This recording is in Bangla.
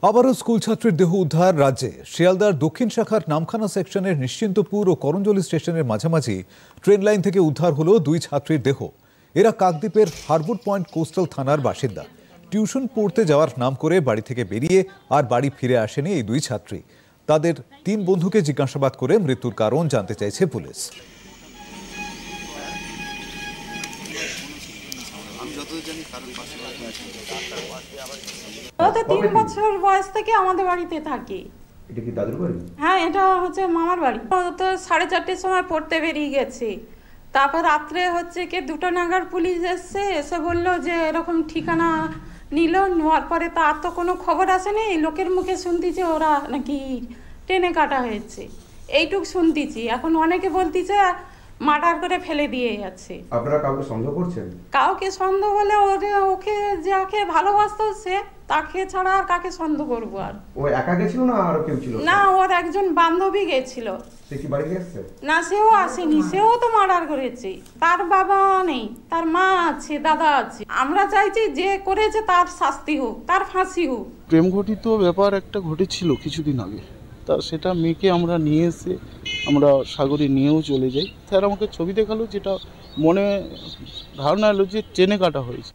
আবারও স্কুল ছাত্রীর দেহ উদ্ধার রাজ্যে। শিয়ালদার দক্ষিণ শাখার নামখানা সেকশনের নিশ্চিন্তপুর ও করঞ্জলি স্টেশনের মাঝামাঝি ট্রেন লাইন থেকে উদ্ধার হলো দুই ছাত্রীর দেহ। এরা কাকদ্বীপের হারবার পয়েন্ট কোস্টাল থানার বাসিন্দা। টিউশন পড়তে যাওয়ার নাম করে বাড়ি থেকে বেরিয়ে আর বাড়ি ফিরে আসেনি এই দুই ছাত্রী। তাদের তিন বন্ধুকে জিজ্ঞাসাবাদ করে মৃত্যুর কারণ জানতে চাইছে পুলিশ। 3 বছর বয়স থেকে আমাদের বাড়িতে থাকি। এটা কি দাদুর বাড়ি? হ্যাঁ, এটা হচ্ছে মামার বাড়ি। তো 4:30টার সময় পড়তে বেরিয়ে গেছি। তারপর রাত্রে হচ্ছে কি 2টা নাগাদ পুলিশ এসে বললো যে এরকম ঠিকানা নিল। নেওয়ার পরে তার তো কোনো খবর আসেনি। লোকের মুখে শুনতেছি ওরা নাকি ট্রেনে কাটা হয়েছে, এইটুক শুনতেছি। এখন অনেকে বলতেছে মার্ডার করে ফেলে দিয়ে যাচ্ছে। আপনারা কাউকে সন্দেহ করছেন? কাউকে সন্দেহ বলে ওকে যাকে ভালোবাসতো সে, তাকে ছাড়া আর কাকে সন্দেহ করবো? আর ও একা গেছিল না আরো কেউ ছিল? না, ওর একজন বান্ধবী গেছিল। সে কি বাড়ি গেছে? না, সেও আসেনি। সেও তো মার্ডার করেছে। তার বাবা নেই, তার মা আছে, দাদা আছে। আমরা চাইছি যে করেছে তার শাস্তি হোক, তার ফাঁসি হোক। প্রেম ঘটিত ব্যাপার একটা ঘটেছিল কিছুদিন আগে, তা সেটা মেয়েকে আমরা নিয়ে এসে আমরা সাগরে নিয়েও চলে যাই। স্যার আমাকে ছবি দেখালো, যেটা মনে ধারণা এলো যে ট্রেনে কাটা হয়েছে।